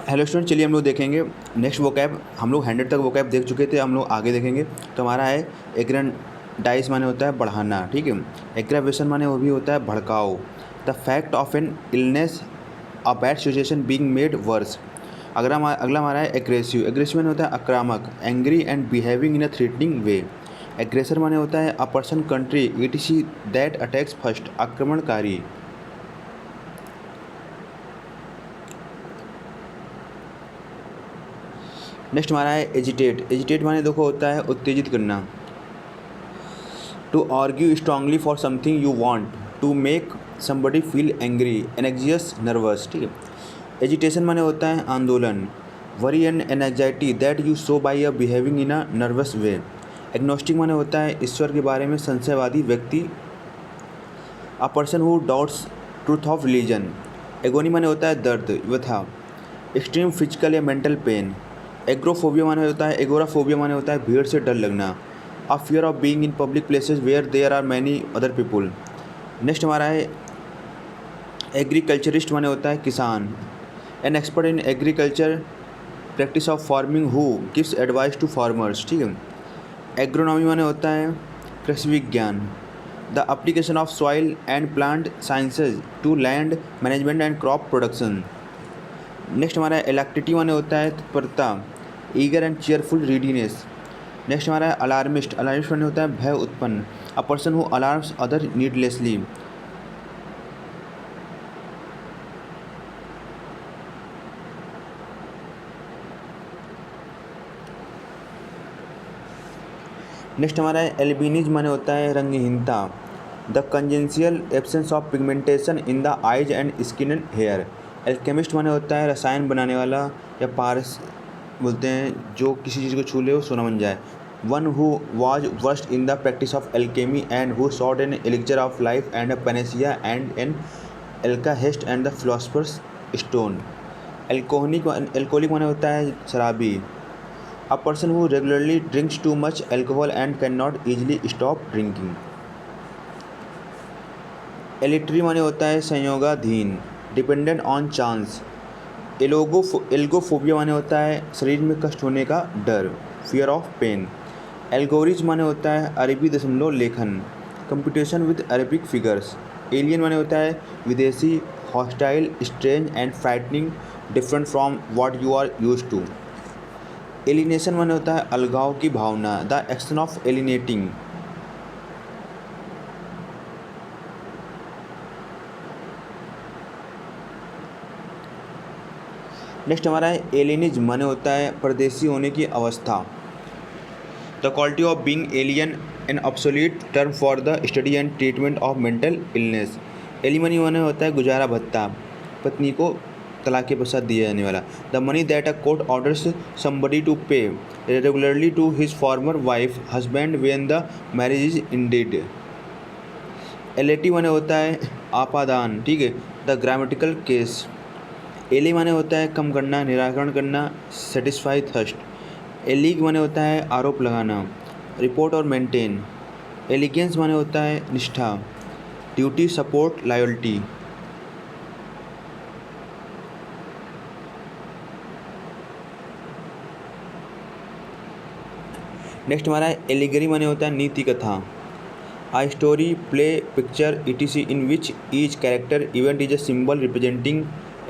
Hello student, चलिए हम लोग देखेंगे नेक्स्ट वोकैब। हम लोग 100 तक वोकैब देख चुके थे, हम लोग आगे देखेंगे। तो हमारा है एग्रेंडाइज माने होता है बढ़ाना, ठीक है। एग्रावेशन माने वो भी होता है भड़काओ। The fact of an illness a bad situation being made worse. अगला हमारा है एग्रेसिव। एग्रेसिव माने होता है आक्रामक, angry and behaving in a threatening way. Aggressor माने होता है a person, country, etc that attacks first, आक्रमणकारी। नेक्स्ट हमारा है एजिटेट। एजिटेट माने देखो होता है उत्तेजित करना। To argue strongly for something you want, to make somebody feel angry, anxious, nervous, ठीक है। एजिटेशन माने होता है आंदोलन। Worry and anxiety that you show by a behaving in a nervous way. Agnostic माने होता है ईश्वर के बारे में संशयवादी व्यक्ति, a person who doubts truth of religion. Agony माने होता है दर्द, व्यथा, एक्सट्रीम फिजिकल या मेंटल पेन। एग्रोफोबिया माने होता है एगोराफोबिया माने होता है भीड़ से डर लगना। A fear of being in public places where there are many other people. Next हमारा है एग्रीकल्चरिस्ट माने होता है किसान। An expert in agriculture, practice of farming who gives advice to farmers, ठीक है। एग्रोनॉमी माने होता है कृषि विज्ञान। The application of soil and plant sciences to land management and crop production. Next हमारा इलेक्ट्रिटी माने होता है तत्परता, eager and cheerful readiness. Next हमारा है अलार्मिस्ट। अलार्मिस्ट माने होता है भय उत्पन्न, a person who alarms other needlessly. Next हमारा है एल्बिनिज माने होता है रंगहीनता। The congenital absence of pigmentation in the eyes and skin and hair. Alchemist माने होता है रसायन बनाने वाला या पारस बोलते हैं जो किसी चीज़ को छू ले वो सोना बन जाए। One who was versed in the practice of alchemy and who sought an elixir of life and a panacea and an alkahest and the philosopher's stone. Alcoholic माने होता है शराबी, a person who regularly drinks too much alcohol and can not easily stop drinking. Aleatory माने होता है संयोगाधीन, dependent on chance. Algophobia माने होता है शरीर में कष्ट होने का डर, फियर ऑफ पेन। एल्गोरिज माने होता है अरबी दशमलव लेखन, computation with Arabic figures. Alien माने होता है विदेशी, hostile, strange and frightening, different from what you are used to. Alienation माने होता है अलगाव की भावना, the action of alienating. Next हमारा है एलियनिज्म माने होता है परदेशी होने की अवस्था। The quality of being alien, an obsolete term for the study and treatment of mental illness. Alimony माने होता है गुजारा भत्ता, पत्नी को तलाक के पश्चात दिया जाने वाला। The money that a court orders somebody to pay regularly to his former wife husband when the marriage is ended. एलेटी माने होता है आपादान, ठीक है, द ग्रामेटिकल केस। एली माने होता है कम करना, निराकरण करना, सेटिस्फाई थर्स्ट। एलीग माने होता है आरोप लगाना, रिपोर्ट और मेंटेन। एलिगेंस माने होता है निष्ठा, ड्यूटी, सपोर्ट, लॉयल्टी। नेक्स्ट हमारा है एलिगरी माने होता है नीति कथा। A story, play, picture, etc. in which each character event is a symbol representing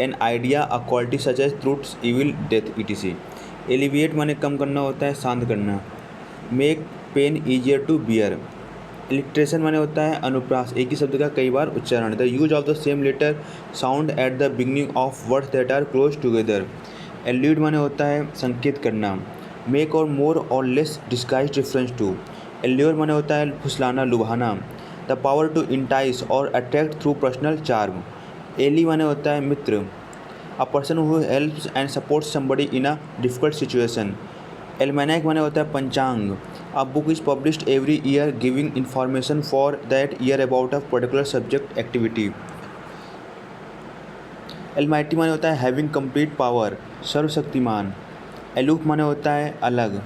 an idea, a quality such as truth, evil, death, etc. Alleviate माने कम करना होता है, शांत करना। Make pain easier to bear. Alliteration माने होता है अनुप्रास, एक ही शब्द का कई बार उच्चारण। The use of the same letter sound at the beginning of words that are close together. Allude माने होता है संकेत करना। Make or more or less disguised reference to. Allure माने होता है फुसलाना, लुभाना। The power to entice or attract through personal charm. Ally माने होता है मित्र, a person who helps and supports somebody in a difficult situation. Almanac माने होता है पंचांग, a book is published every year giving information for that year about a particular subject activity. Almighty माने होता है हैविंग कंप्लीट पावर, सर्वशक्तिमान। Aloof माने होता है अलग,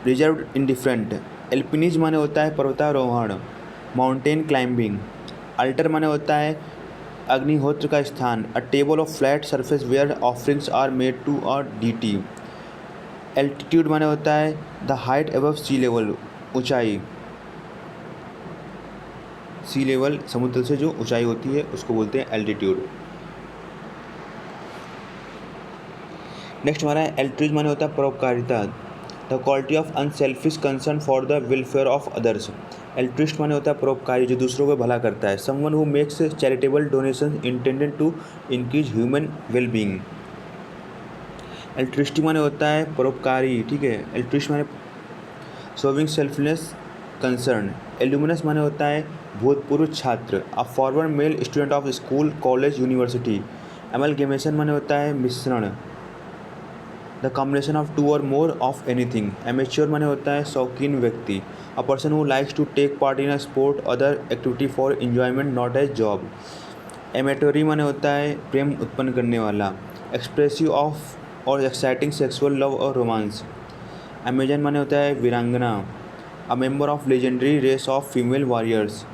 रिजर्व, इंडिफरेंट। एल्पिनिज माने होता है पर्वतारोहण, माउंटेन क्लाइंबिंग। अल्टर माने होता है अग्निहोत्र का स्थान, a table of flat surface where offerings are made to a deity. Altitude माने होता है the height above sea level, ऊंचाई, सी लेवल समुद्र से जो ऊंचाई होती है उसको बोलते हैं एल्टीट्यूड। नेक्स्ट हमारा है एल्ट्रुइज्म माने होता है परोपकारिता, the quality of unselfish concern for the welfare of others. Altruist माने होता है परोपकारी जो दूसरों को भला करता है, someone who makes charitable donation intended to increase human wellbeing. Altruistic माने होता है परोपकारी, ठीक है। एल्ट्रुइस्ट माने शोविंग सेल्फलेस कंसर्न। एल्यूमिनस माने होता है भूतपूर्व छात्र, a forward male student of school college university. Amalgamation माने होता है मिश्रण, द कॉम्बिनेशन ऑफ टू और मोर ऑफ एनीथिंग। एमेच्योर माने होता है शौकीन व्यक्ति, a person who likes to take part in a sport other activity for enjoyment not as job. Amatory माने होता है प्रेम उत्पन्न करने वाला, expressive of or exciting sexual love or romance. Amazon माने होता है वीरांगना, a member of legendary race of female warriors.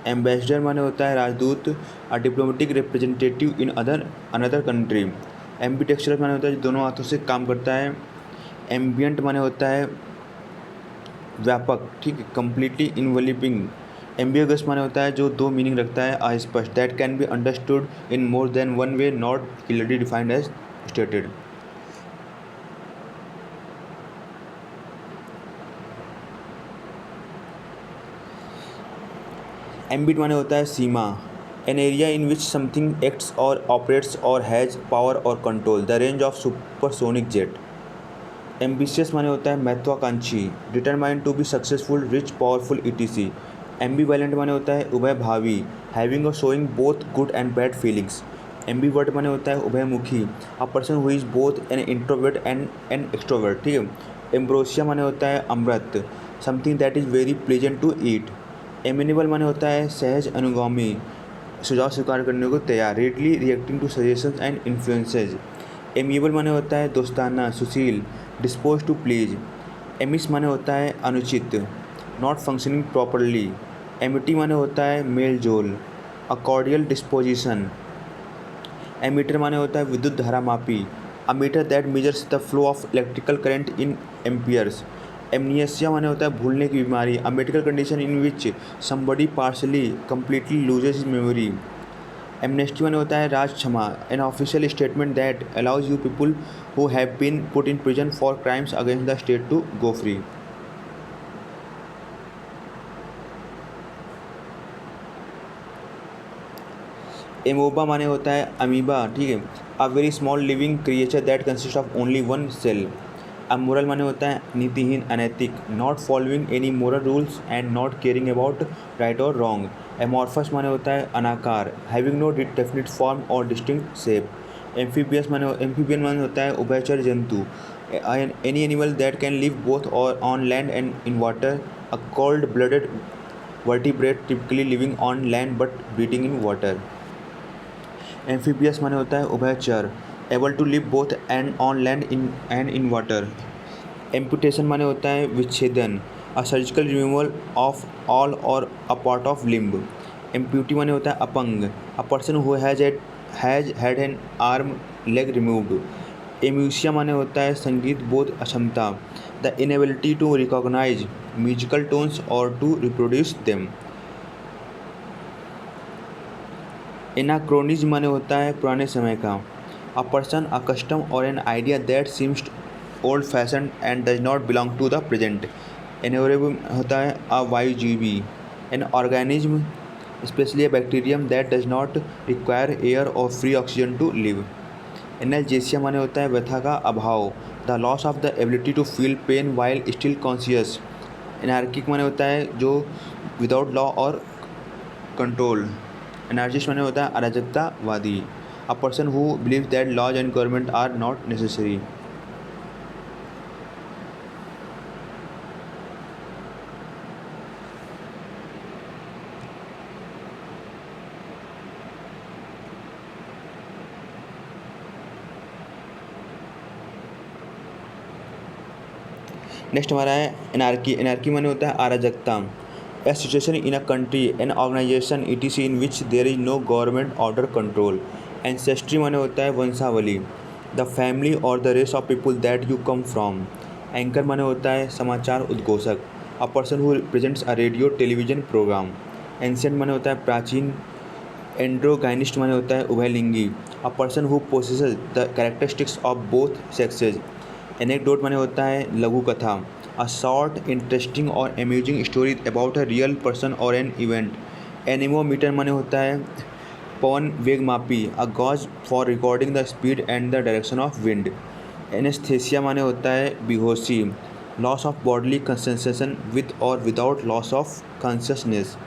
Ambassador माने होता है राजदूत, a diplomatic representative in another country. Ambidextrous माने होता है जो दोनों हाथों से काम करता है। एम्बियंट माने होता है व्यापक, ठीक है, कम्प्लीटली इन्वेलपिंग। एम्बिगस माने होता है जो दो मीनिंग रखता है, अस्पष्ट, that can be understood in more than one way, not clearly defined as stated. Ambit माने होता है सीमा, an area in which something acts or operates or has power or control, the range of supersonic jet. Ambitious माने होता है महत्वाकांक्षी, determined to be successful, rich, powerful etc. Ambivalent माने होता है उभयभावी, having or showing both good and bad feelings. Ambivert माने होता है उभयमुखी, a person who is both an introvert and an extrovert, ठीक है। एम्ब्रोसिया माने होता है अमृत, something that is very pleasant to eat. Amenable माने होता है सहज अनुगामी, सुझाव स्वीकार करने को तैयार, readily reacting to suggestions and influences. Amiable माने होता है दोस्ताना, सुशील, डिस्पोज टू प्लीज। एमिस माने होता है अनुचित, नॉट फंक्शनिंग प्रॉपरली। एमिटी माने होता है मेल जोल, अ कॉर्डियल डिस्पोजिशन। एमीटर माने होता है विद्युत धारा मापी, a meter that measures the flow of electrical current in amperes. Amnesia माने होता है भूलने की बीमारी, a medical condition in which somebody partially completely loses his memory. Amnesty माने होता है राज क्षमा, an official statement that allows you people who have been put in prison for crimes against the state to go free. Amoeba माने होता है amoeba, ठीक है, a very small living creature that consist of only one cell. Amoral माने होता है नीतिहीन, अनैतिक, not following any moral rules and not caring about right or wrong. Amorphous माने होता है अनाकार, having no definite form or distinct shape. Amphibian माने होता है उभयचर जंतु, any animal that can live both or on land and in water, a cold blooded vertebrate typically living on land but breeding in water. Amphibious माने होता है उभयचर, able to live both and on land and in water. Amputation माने होता है विच्छेदन, a surgical removal of all or a part of limb. Amputee माने होता है अपंग, a person who has had an arm leg removed. Amusia माने होता है संगीत बोध अक्षमता, the inability to recognise musical tones or to reproduce them. Anachronism माने होता है पुराने समय का, अ पर्सन, अ कस्टम और an idea that seems old fashion and does not belong to the present. Anaerobe होता है अवायुजीवी, an organism specially a bacterium that does not require air or free oxygen to live. Analgesia माने होता है व्यथा का अभाव, the loss of the ability to feel pain while still conscious. Anarchic माने होता है जो without law or control. Anarchist माने होता है अराजकतावादी, a person who believe that laws and government are not necessary. Next हमारा है एनार्की। एनार्की माने होता है अराजकता, A situation in a country, an organization, etc. in which there is no government order control. Ancestry माने होता है वंशावली, the family or the race of people that you come from. Anchor माने होता है समाचार उद्घोषक, a person who presents a radio television programme. Ancient माने होता है प्राचीन. एंड्रोगाइनिस्ट माने होता है उभयलिंगी, a person who possesses the characteristics of both sexes. Anecdote माने होता है लघु कथा, a short, interesting और amusing story about a real person or an event. Anemometer माने होता है पवन वेग मापी, a gauge for recording the speed and the direction of wind. Anaesthesia माने होता है बेहोशी, loss of bodily sensation with or without loss of consciousness.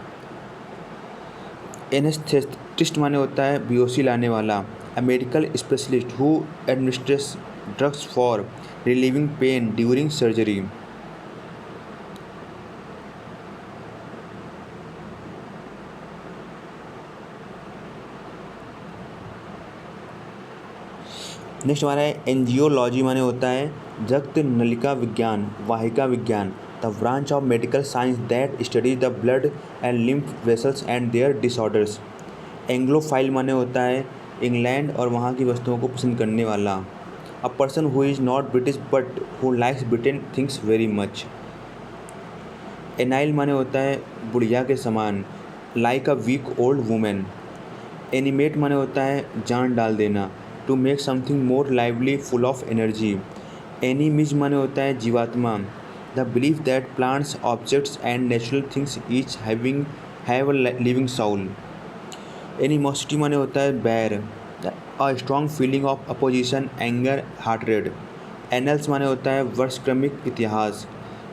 Anaesthetist माने होता है बेहोशी लाने वाला, a medical specialist who administers drugs for relieving pain during surgery. Next हमारा है एंजियोलॉजी माने होता है रक्त नलिका विज्ञान, वाहिका विज्ञान, the branch of medical science that studies the blood and lymph vessels and their disorders. Anglophile माने होता है इंग्लैंड और वहाँ की वस्तुओं को पसंद करने वाला, a person who is not British but who likes Britain things very much. Anile माने होता है बुढ़िया के समान, like a weak old women. Animate माने होता है जान डाल देना, to make something more lively full of energy. Animism माने होता है जीवात्मा, the belief that plants objects and natural things each have a living soul. Animosity माने होता है बैर, a strong feeling of opposition, anger, hatred. Annals माने होता है वर्षक्रमिक इतिहास,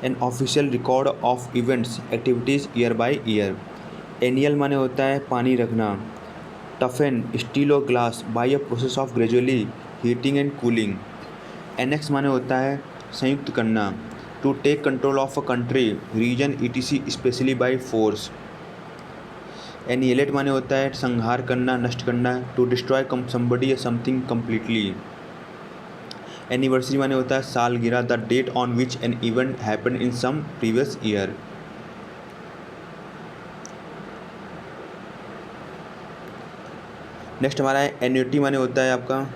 an official record of events activities year by year. Anneal माने होता है पानी रखना, toughen steel or glass by a process of gradually heating and cooling. Annex माने होता है संयुक्त करना, to take control of a country, region etc specially by force. Annihilate माने होता है संहार करना, नष्ट करना, टू डिस्ट्रॉय समबडी या समथिंग कम्प्लीटली. एनिवर्सरी माने होता है सालगिरह, the date on which an event happened in some previous year. Next हमारा है एन्युटी माने होता है आपका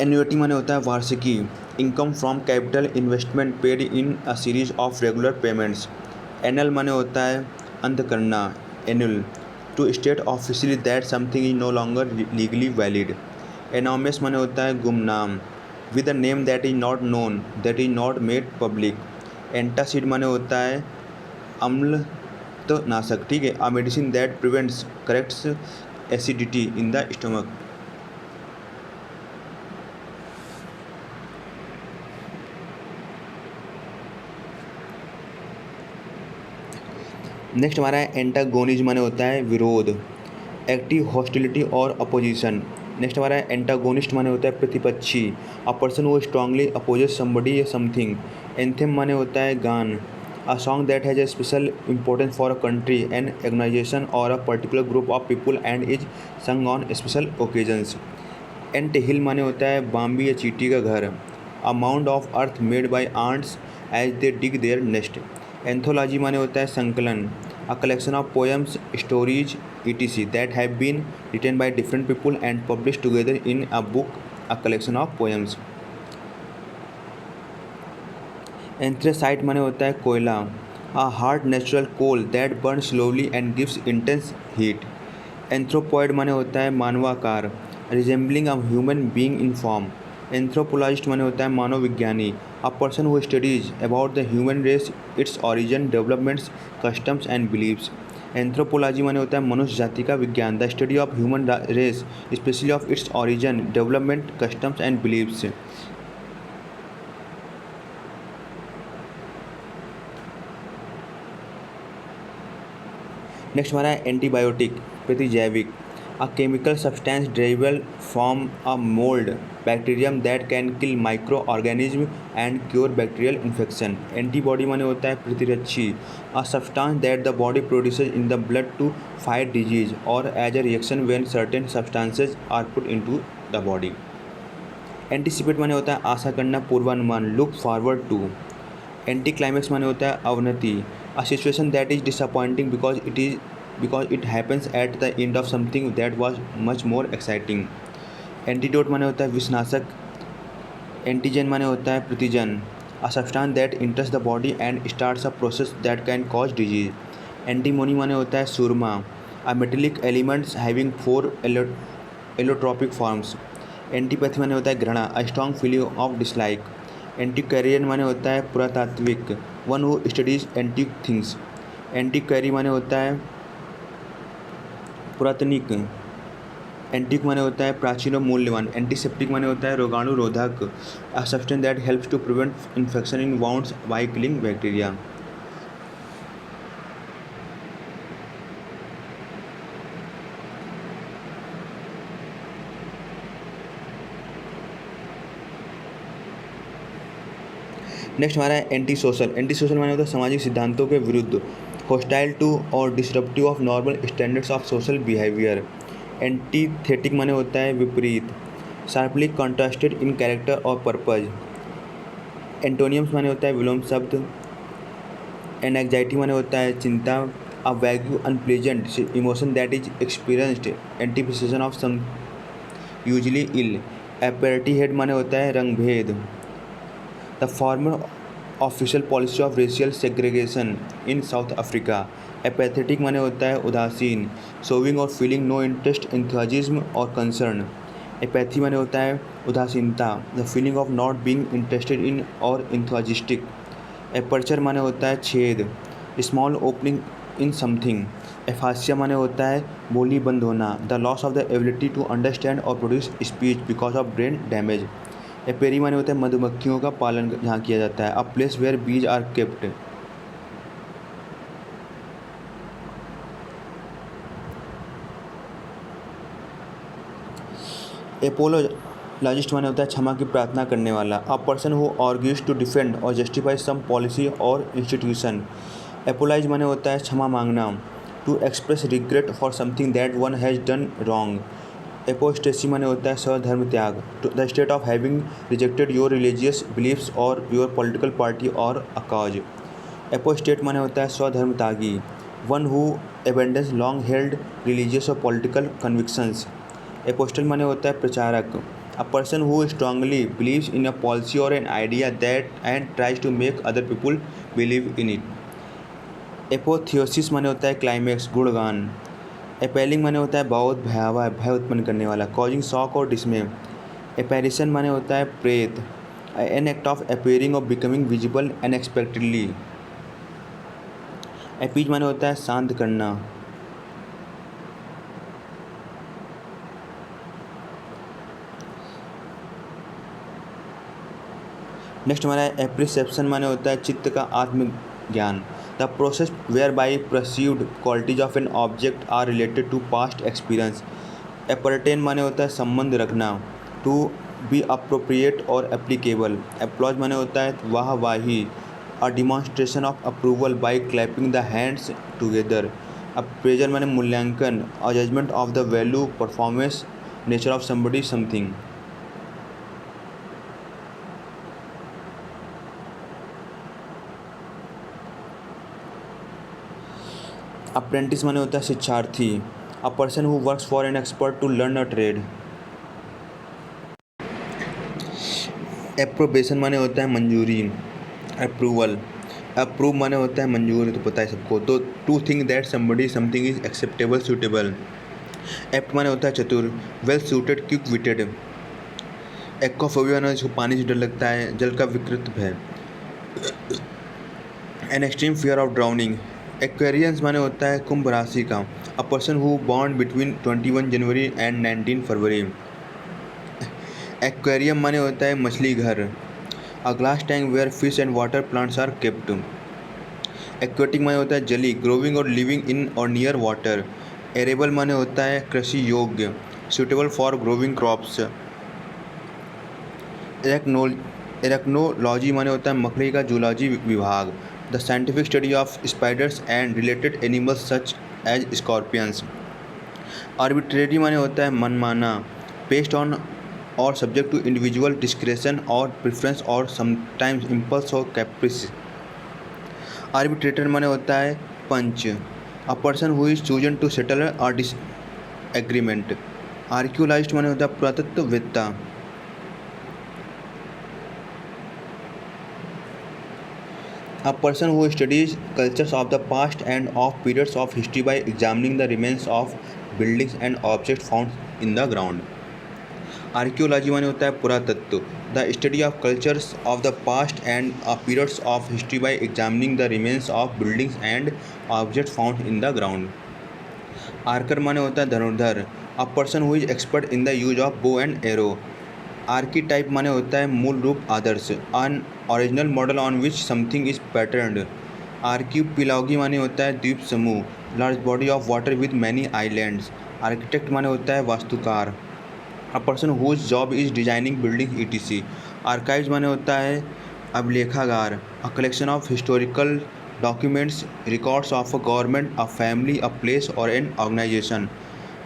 एन्युटी माने होता है वार्षिकी, income from capital investment paid in a series of regular payments. Annul माने होता है अंत करना, annual, to state officially that something is no longer legally valid. Anonymous माने होता है गुमनाम, with a name that is not known, that is not made public. Antacid माने होता है अम्लनाशक, ठीक है, a medicine that prevents corrects acidity in the stomach. Next हमारा है एंटागोनिज्म माने होता है विरोध, active hostility or opposition. Next हमारा है एंटागोनिस्ट माने होता है प्रतिपक्षी, a person who strongly opposes somebody या समथिंग. एंथेम माने होता है गान, a song that has a special importance for a country, an organisation or a particular group of people and is sung on special occasions. Anthill माने होता है बाम्बी या चींटी का घर, a mound of earth made by ants as they dig their nest. Anthology माने होता है संकलन, a collection of poems, stories, etc. that have been written by different people and published together in a book, a collection of poems. Anthracite माने होता है कोयला, a hard natural coal that burns slowly and gives intense heat. Anthropoid माने होता है मानवाकार, resembling a human being in form. Anthropologist माने होता है मानव विज्ञानी, a person who studies about the human race, its origin, developments, customs and beliefs. Anthropology माने होता है मनुष्य जाति का विज्ञान, the study of human race specially of its origin, development, customs and beliefs. Next हमारा है एंटीबायोटिक, प्रतिजैविक, A chemical substance derived from a mold bacterium that can kill microorganism and cure bacterial infection. Antibody माने होता है प्रतिरक्षी, a substance that the body produces in the blood to fight disease or as a reaction when certain substances are put into the body. Anticipate माने होता है आशा करना, पूर्वानुमान, look forward to. Anti climax माने होता है अवनति, a situation that is disappointing because it happens at the end of something that was much more exciting. Antidote माने होता है विषनाशक. एंटीजन माने होता है प्रतिजन, a substance that enters the body and starts a process that can cause disease. Antimony माने होता है सुरमा, a metallic element having 4 allotropic forms. Antipathy माने होता है घृणा, a strong feeling of dislike. एंटीक्वेरियन माने होता है पुरातात्विक, one who studies antique things. एंटीक्वेरी माने होता है पुरातनिक. एंटीक माने होता है प्राचीन और मूल्यवान. एंटीसेप्टिक माने होता है रोगाणुरोधक, a substance that helps to prevent infection in wounds by killing bacteria. Next हमारा है एंटी सोशल. एंटी सोशल माने होता है सामाजिक सिद्धांतों के विरुद्ध, hostile to or disruptive of normal standards of social behaviour. Antithetic माने होता है विपरीत, sharply contrasted in character or purpose. Antonyms माने होता है विलोम शब्द. एंजाइटी माने होता है चिंता, a vague unpleasant emotion that is experienced anticipation of some usually ill. Apartheid माने होता है रंगभेद, the former official policy of racial segregation in South Africa. Apathetic माने होता है उदासीन, शोविंग और फीलिंग नो इंटरेस्ट, एंथुजिज्म और कंसर्न. एपैथी माने होता है उदासीनता, the feeling of not being interested in or enthusiastic. Aperture माने होता है छेद, small opening in something. Aphasia माने होता है बोली बंद होना, the loss of the ability to understand or produce speech because of brain damage. Apiary माने होता है मधुमक्खियों का पालन जहाँ किया जाता है, a place where bees are kept. Apologist माने होता है क्षमा की प्रार्थना करने वाला, a person who argues to defend or justify some policy or institution. Apologise माने होता है क्षमा मांगना, to express regret for something that one has done wrong. Apostasy माने होता है स्वधर्म त्याग, the state of having rejected your religious beliefs or your political party or a cause. Apostate माने होता है स्वधर्म त्यागी, one who abandons long held religious or political convictions. Apostle माने होता है प्रचारक, a person who strongly believes in a policy or an idea that and tries to make other people believe in it. Apotheosis माने होता है climax, गुणगान. एपेलिंग माने होता है बहुत भयावह, भय उत्पन्न करने वाला, कॉजिंग शॉक और डिसमे. एपेरिशन माने होता है प्रेत, एन एक्ट ऑफ अपीयरिंग और बिकमिंग विजिबल अनएक्सपेक्टेडली. एपीज माने होता है शांत करना. नेक्स्ट हमारा है एप्रिसेप्शन माने होता है चित्त का आत्मज्ञान, the process whereby perceived qualities of an object are related to past experience. Appertain माने होता है संबंध रखना, to be appropriate or applicable. Applause माने होता है वाह वाही, a demonstration of approval by clapping the hands together. Appraisal माने मूल्यांकन, a judgement of the value performance nature of somebody something. Apprentice माने होता है शिक्षार्थी, a person who works for an expert to learn a trade. Approbation माने होता है मंजूरी, अप्रूवल. अप्रूव माने होता है मंजूर, तो पता है सबको, तो to think that somebody something is acceptable suitable. Apt माने होता है चतुर, well suited quick witted. Aquaphobia माने जिसको पानी से डर लगता है, जल का विकृत भय. An extreme fear of drowning. Aquarians माने होता है कुंभ राशि का, a person who born between 21 January and 19 February. Aquarium माने होता है मछली घर, a glass tank where fish and water plants are kept. Aquatic माने होता है जली, ग्रोविंग और लिविंग इन और नियर वाटर. एरेबल माने होता है कृषि योग्य, suitable for growing crops. Arachnology माने होता है मकड़ी का जूलॉजी विभाग, the scientific study of spiders and related animals such as scorpions. Arbitrary माने होता है मनमाना, based on or subject to individual discretion or preference or sometimes impulse or caprice. Arbitrator माने होता है पंच, a person who is chosen to settle a disagreement. Archaeologist माने होता है पुरातत्ववेत्ता। A person who studies cultures of the past and of periods of history by examining the remains of buildings and objects found in the ground. Archaeology माने होता है पुरातत्व, the study of cultures of the past and periods of history by examining the remains of buildings and object found in the ground. Archer माने होता है धनुर्धर, a person who is expert in the use of bow and arrow. Archetype माने होता है मूल रूप आदर्श, an original model on which something is patterned. Archipelago माने होता है द्वीप समूह, large body of water with many islands. Architect माने होता है वास्तुकार, a person whose job is designing building etc। Archives माने होता है अभिलेखागार, a collection of historical documents, records of a government, a family, a place or an organisation.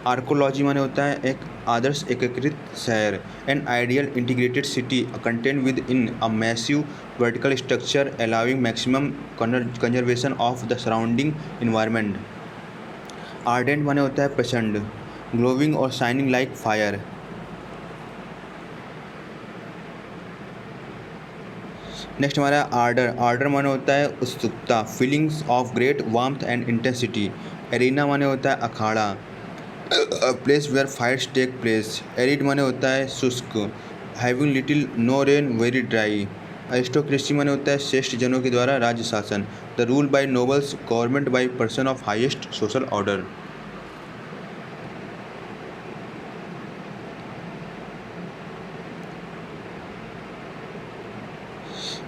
Arcology माने होता है एक आदर्श एकीकृत शहर, an ideal integrated city contained within a massive vertical structure allowing maximum conservation of the surrounding environment. Ardent माने होता है प्रचंड, glowing or shining like fire. Next हमारा आर्डर माने होता है उत्सुकता, feelings of great warmth and intensity. Arena माने होता है अखाड़ा, place where fights take place. Arid माने होता है शुष्क, having little no rain very dry. Aristocracy माने होता है श्रेष्ठ जनों के द्वारा राज्य शासन, the rule by nobles, government by person of highest social order.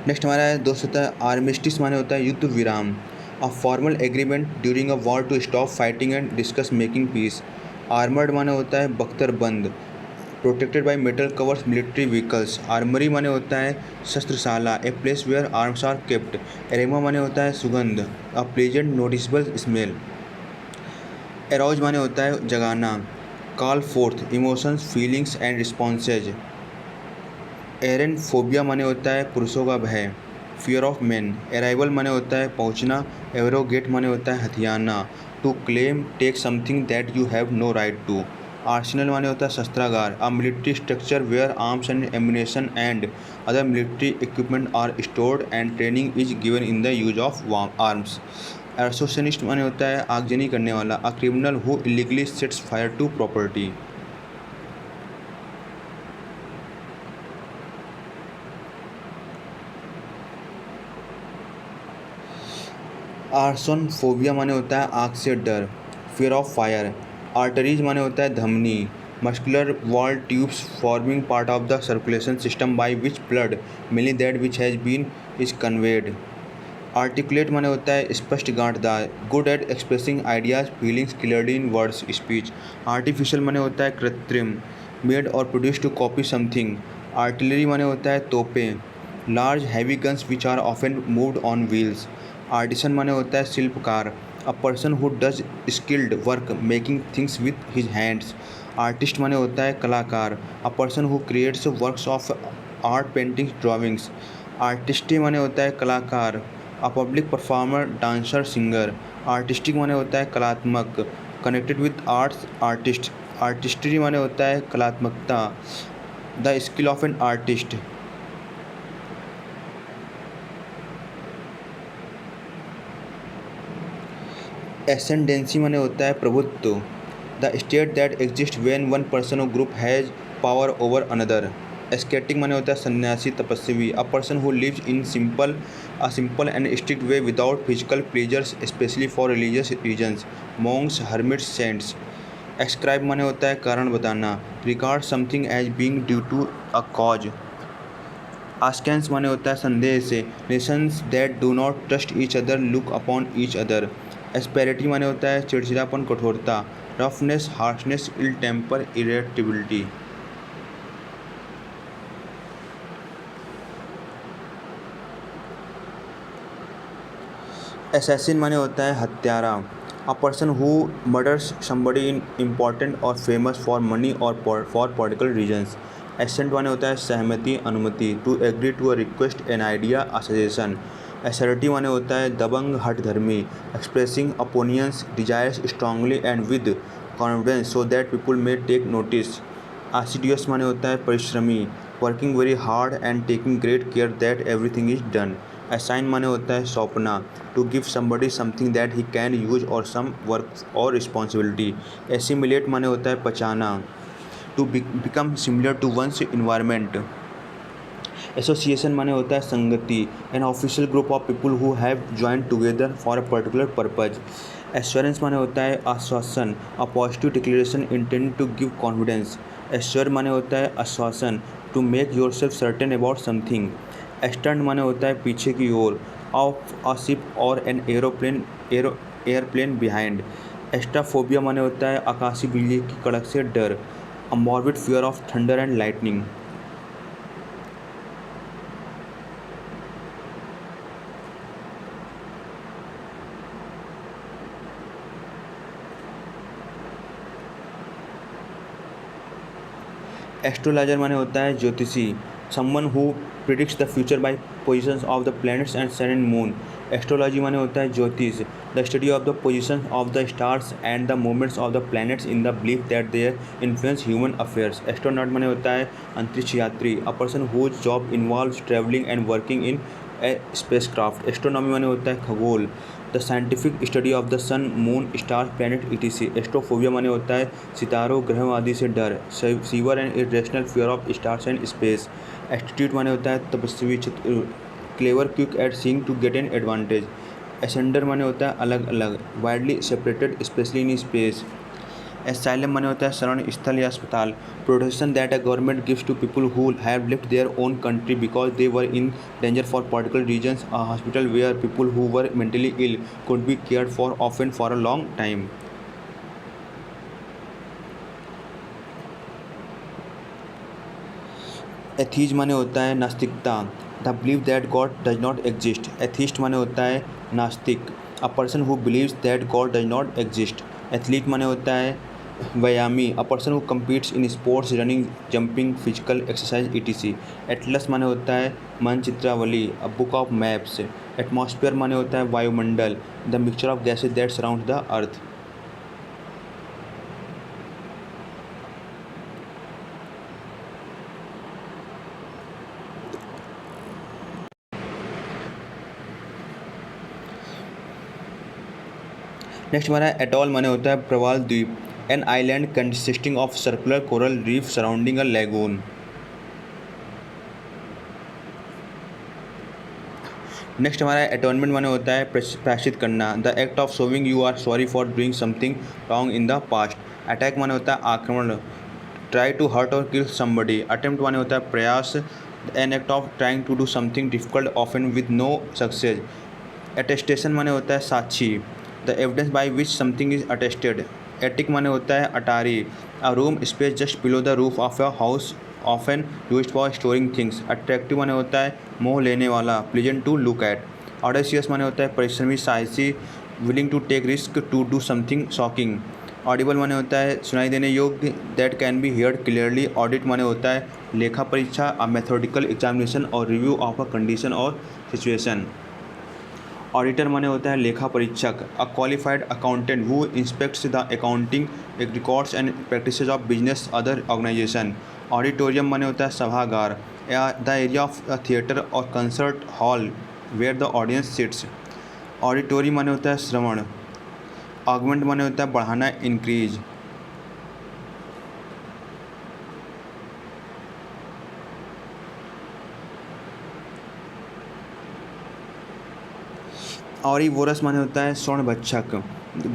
Next हमारा है दोस्त आर्मिस्टिस माने होता है युद्ध विराम, a formal agreement during a war to stop fighting and discuss making peace. Armoured माने होता है बख्तरबंद, protected by metal covers military vehicles. Armoury माने होता है शस्त्रशाला, a place where arms are kept. Aroma माने होता है सुगंध, a pleasant noticeable smell. Arouse माने होता है जगाना, call forth emotions feelings and responses. Arrhenphobia माने होता है पुरुषों का भय, फियर ऑफ मैन। अराइवल माने होता है पहुंचना, एवरोगेट माने होता है हथियाना, to claim take something that you have no right to. Arsenal माने होता है शस्त्रागार, a military structure where arms and ammunition and other military equipment are stored and training is given in the use of arms. Associationist माने होता है आगजनी करने वाला, a criminal who illegally sets fire to property. Arsonphobia माने होता है आग से डर, फियर ऑफ फायर। आर्टरीज माने होता है धमनी, muscular wall tubes forming part of the circulation system by which blood mainly that which has been is conveyed. Articulate माने होता है स्पष्ट गांठदार, good at expressing ideas feelings clearly in words speech. Artificial माने होता है कृत्रिम, made or produce to copy something. Artillery माने होता है तोपें, large heavy guns which are often moved on wheels. Artisan माने होता है शिल्पकार, a person who does skilled work making things with his hands. Artist माने होता है कलाकार, a person who creates works of art paintings drawings. Artiste माने होता है कलाकार, a public performer dancer singer. Artistic माने होता है कलात्मक, connected with arts artist. Artistry माने होता है कलात्मकता, the skill of an artist. Ascendancy माने होता है प्रभुत्व, the state that exist when one person or group has power over another. एस्केटिक माने होता है सन्यासी तपस्वी, a person who lives in a simple and strict way without physical pleasures specially for religious reasons. Monks, hermits, saints. Ascribe माने होता है कारण बताना, regard something as being due to a cause. Askance माने होता है संदेह से, nations that do not trust each other look upon each other. Asperity माने होता है चिड़चिड़ापन कठोरता, roughness, harshness, ill temper, irritability. Assassin माने होता है हत्यारा, a person who murders somebody in important or famous for money or for political reasons. Assent माने होता है सहमति, अनुमति, to agree to a request, an idea, a suggestion. Assertive माने होता है दबंग, हठधर्मी, expressing opinions, desires strongly and with confidence so that people may take notice. Assiduous माने होता है परिश्रमी, working very hard and taking great care that everything is done. Assign माने होता है सौंपना, to give somebody something that he can use or some work or responsibility. Assimilate माने होता है पचाना, to become similar to one's environment. Association माने होता है संगति, an official group of people who have join together for a particular purpose. Assurance माने होता है आश्वासन, a positive declaration intended to give confidence. Assure माने होता है आश्वासन, to make yourself certain about something. Astern माने होता है पीछे की ओर, of a ship or an airplane behind. Astraphobia माने होता है आकाशीय बिजली की कड़क से डर, a morbid fear of thunder and lightning. Astrologer माने होता है ज्योतिषी, someone who predicts the future by positions of the planets and sun and moon. Astrology माने होता है ज्योतिष, the study of the positions of the stars and the movements of the planets in the belief that their influence human affairs. Astronaut माने होता है अंतरिक्ष यात्री, a person whose job involves travelling and working in a spacecraft. Astronomy माने होता है खगोल, the scientific study of the sun, moon, star, planet etc। Astrophobia माने होता है सितारों, ग्रहों आदि से डर, severe and irrational fear of stars and space. Astute माने होता है तपस्वी, clever, quick at seeing to get an advantage. Asunder माने होता है अलग अलग, widely separated specially in space. Asylum माने होता है शरण स्थल या अस्पताल, protection that a government gives to people who have left their own country because they were in danger for political reasons, a hospital where people who were mentally ill could be cared for often for a long time. Atheism माने होता है नास्तिकता, the believe that God does not exist. Atheist माने होता है नास्तिक, a person who believes that God does not exist. Athlete माने होता है व्यायामी, a person who competes in sports, running, jumping, physical exercise etc। Atlas माने होता है मानचित्रावली, a book of maps. Atmosphere माने होता है वायुमंडल, the mixture of gases that surround the earth. Next हमारा एटॉल माने होता है प्रवाल द्वीप, an island consisting of circular coral reef surrounding a lagoon. Next हमारा एटोनमेंट माने होता है प्रायश्चित करना, the act of showing you are sorry for doing something wrong in the past. Attack माने होता है आक्रमण, ट्राई टू हर्ट और किल समबडी। अटेम्प्ट माने होता है प्रयास, an act of trying to do something difficult often with no success. Attestation माने होता है साक्षी, the evidence by which something is attested. Attic माने होता है अटारी, a room space just below the roof of a house often used for storing things. Attractive माने होता है मोह लेने वाला, pleasant to look at. Audacious माने होता है परिश्रमी, साहसी, willing to take risk to do something shocking. Audible माने होता है सुनाई देने योग्य, that can be heard clearly. Audit माने होता है लेखा परीक्षा, a methodical examination or review of a condition or situation. Auditor माने होता है लेखा परीक्षक, a qualified accountant who inspects the accounting records and practices of business other organisation. Auditorium माने होता है सभागार, the area of a theatre or concert hall where the audience sits. Auditory माने होता है श्रवण। ऑगमेंट माने होता है बढ़ाना, इंक्रीज। ऑरिवोरस माने होता है स्वर्ण भक्षक,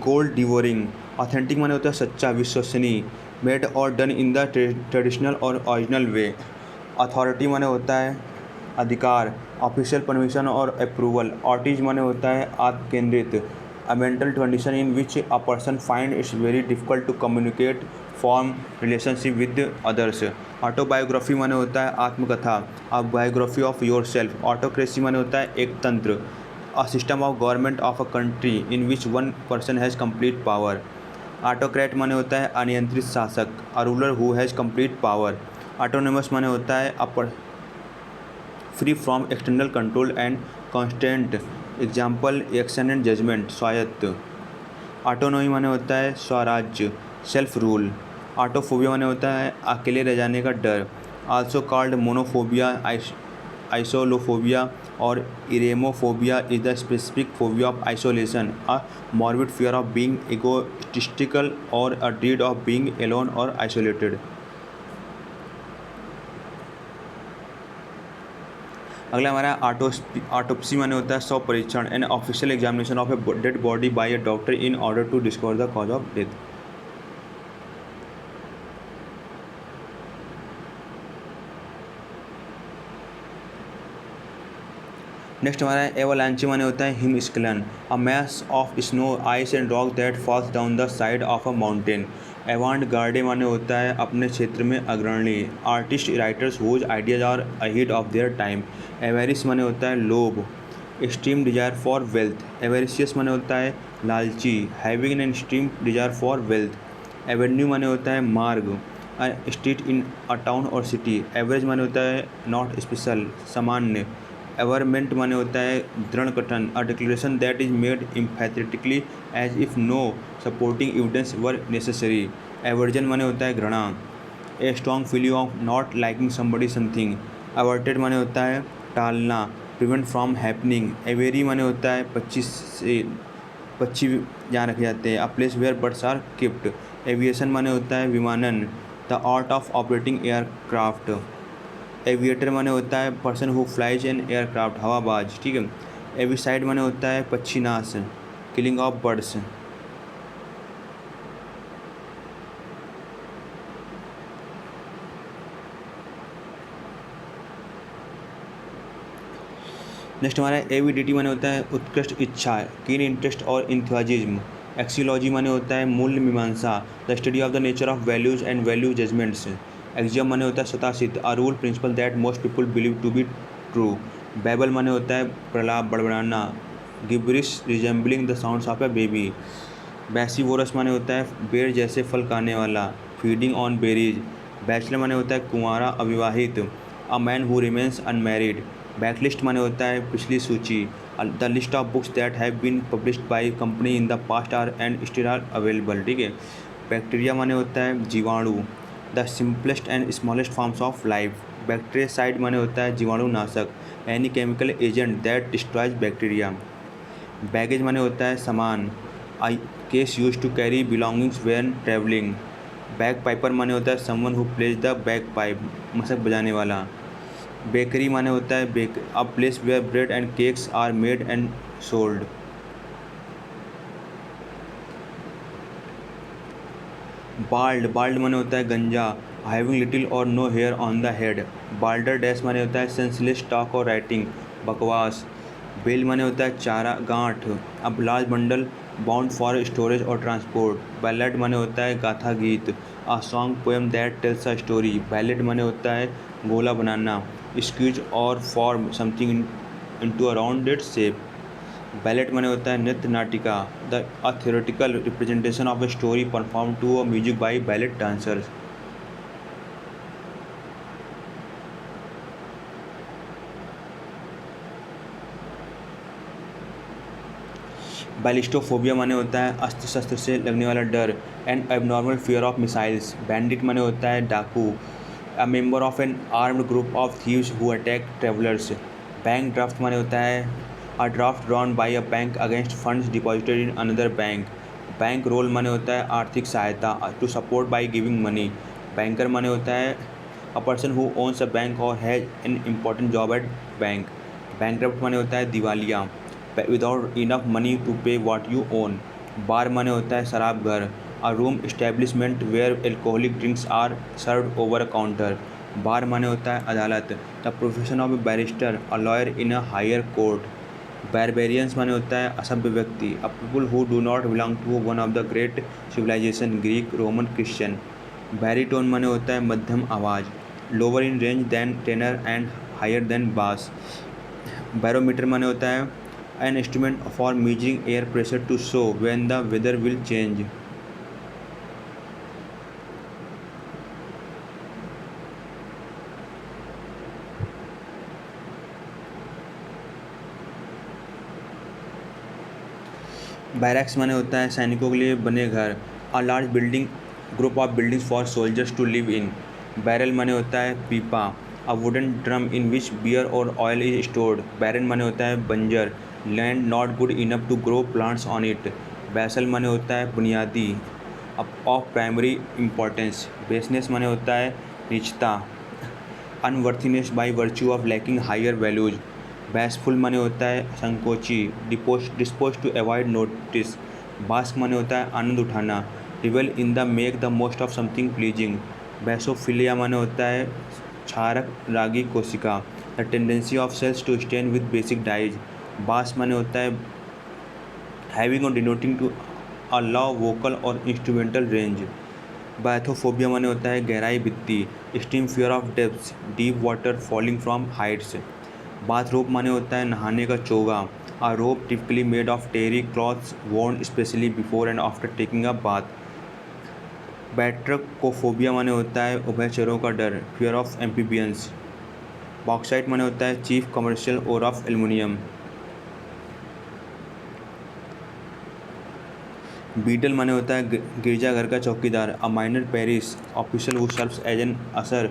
गोल्ड डिवोरिंग। ऑथेंटिक माने होता है सच्चा, विश्वसनीय, मेड और डन इन द ट्रेडिशनल और ओरिजिनल वे। अथॉरिटी माने होता है अधिकार, ऑफिशियल परमिशन और अप्रूवल। ऑटिज माने होता है आत्म केंद्रित, a mental condition in which a person finds it's very difficult to communicate, form relationship with others. Autobiography माने होता है आत्मकथा, a biography of yourself. Autocracy माने होता है एक तंत्र, a system of government of a country in which one person has complete power. Autocrat माने होता है अनियंत्रित शासक, a ruler who has complete power. Autonomous माने होता है free from external control and constant, example action and judgement, स्वायत्त. Autonomy माने होता है स्वराज्य, सेल्फ रूल. ऑटोफोबिया माने होता है अकेले रह जाने का डर, also called monophobia, isolophobia or eremophobia is the specific phobia of isolation, a morbid fear of being egotistical or a dread of being alone or isolated. अगला हमारा ऑटोप्सी माने होता है शव परीक्षण, an official examination of a dead body by a doctor in order to discover the cause of death. Next हमारा avalanche माने होता है हिमस्खलन, a mass of snow ice and rock that falls down the side of a mountain. Avant garde माने होता है अपने क्षेत्र में अग्रणी, artist writers whose ideas are ahead of their time. Avarice माने होता है लोभ, एक्सट्रीम डिजायर फॉर वेल्थ. एवेरिशियस माने होता है लालची, having an extreme desire for wealth. Avenue माने होता है मार्ग, स्ट्रीट इन अ टाउन और सिटी. एवरेज माने होता है नॉट स्पेशल, सामान्य. एवरमेंट माने होता है दृढ़ कथन, a declaration that is made emphatically as if no supporting evidence were necessary. Aversion माने होता है घृणा, a strong feeling of not liking somebody something. Averted माने होता है टालना, प्रिवेंट फ्रॉम हैपनिंग. एवेरी माने होता है पक्षी जहाँ रखे जाते हैं, a place where birds are kept. Aviation माने होता है विमानन, the art of operating aircraft. Aviator माने होता है person who flies an aircraft, हवाबाज. ठीक है. एविसाइड माने होता है पक्षीनाश, किलिंग ऑफ बर्ड्स. नेक्स्ट हमारा एविडिटी माने होता है उत्कृष्ट इच्छा, कीन इंटरेस्ट और इंथुजिज्म. एक्सियोलॉजी माने होता है मूल्य मीमांसा, the study of the nature of values and value judgments. Axiom माने होता है स्वतः सिद्ध, a rule principle that most people believe to be true. Babble माने होता है प्रलाप, बड़बड़ाना, gibberish resembling the sounds of a baby. Baccivorous माने होता है बेर जैसे फल खाने वाला, फीडिंग ऑन बेरीज. बैचलर माने होता है कुंवारा, अविवाहित, a man who remains unmarried. Backlist माने होता है पिछली सूची, the list of books that have been published by company in the past are and still are available. ठीक है. बैक्टीरिया माने होता है जीवाणु, the simplest and smallest forms of life. Bactericide माने होता है जीवाणुनाशक, any chemical agent that destroys bacteria. Baggage माने होता है सामान, a case used to carry belongings when travelling. Bag piper माने होता है someone who plays the bag pipe, मशक बजाने वाला. बेकरी माने होता है a place where bread and cakes are made and sold. Bald माने होता है गंजा, having little or no hair on the head. Balderdash माने होता है सेंसलेस टॉक और राइटिंग, बकवास. बेल माने होता है चारा गांठ, अब large bundle bound for storage or transport. Ballad माने होता है गाथा गीत, a song poem that tells a story. Ballad माने होता है गोला बनाना, squeeze or form something into a rounded shape. Ballet माने होता है नृत्य नाटिका, the a theoretical representation of a story perform to a music by ballet dancers. Ballistophobia माने होता है अस्त्र शस्त्र से लगने वाला डर, and abnormal fear of missiles. Bandit माने होता है डाकू, a member of an armed group of thieves who attack travellers. Bank draft माने होता है a draft drawn by a bank against funds deposited in another bank. Bankroll माने होता है आर्थिक सहायता, to support by giving money. Banker माने होता है a person who owns a bank or has an important job at bank. Bankrupt माने होता है दिवालिया, without enough money to pay what you own. Bar माने होता है शराब घर, अ room establishment where alcoholic drinks are served over a counter. Bar माने होता है अदालत, the profession of a barrister, a lawyer in a higher court. Barbarians माने होता है असभ्य व्यक्ति, a people who do not belong to one of the great civilization, Greek, Roman, Christian. Baritone माने होता है मध्यम आवाज़, lower in range than tenor and higher than bass. Barometer माने होता है an instrument for measuring air pressure to show when the weather will change. Barracks माने होता है सैनिकों के लिए बने घर, a large building group of buildings for soldiers to live in. Barrel माने होता है पीपा, a wooden drum in which beer or oil is stored. Barren माने होता है बंजर, land not good enough to grow plants on it. Basal माने होता है बुनियादी, ऑफ प्राइमरी इम्पोर्टेंस। बेसनेस माने होता है निचता, unworthiness by virtue of lacking higher values. Bashful माने होता है संकोची, dispose to avoid notice. Bask माने होता है आनंद उठाना, revel in the make the most of something pleasing. Basophilia माने होता है क्षारक रागी कोशिका, the tendency of cells to stain with basic dyes. Bass माने होता है having or denoting to a low vocal or instrumental range. Bathophobia माने होता है गहराई भित्ती, extreme fear of depths, deep water falling from heights. Bathrobe माने होता है नहाने का चोगा, a robe typically made of terry cloths worn especially before and after taking a bath. Batrachophobia माने होता है उभयचरों का डर, फियर ऑफ एम्फीबियंस। बॉक्साइट माने होता है chief commercial ore of aluminium. Beadle माने होता है गिरजाघर का चौकीदार, a minor parish officer who serves as an usher,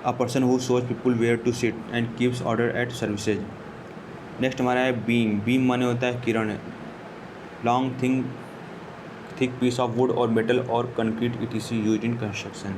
a person who shows people where to sit and keeps order at services. Next हमारा है बीम। बीम माने होता है किरण, long thick piece of wood or metal or concrete etc used in construction.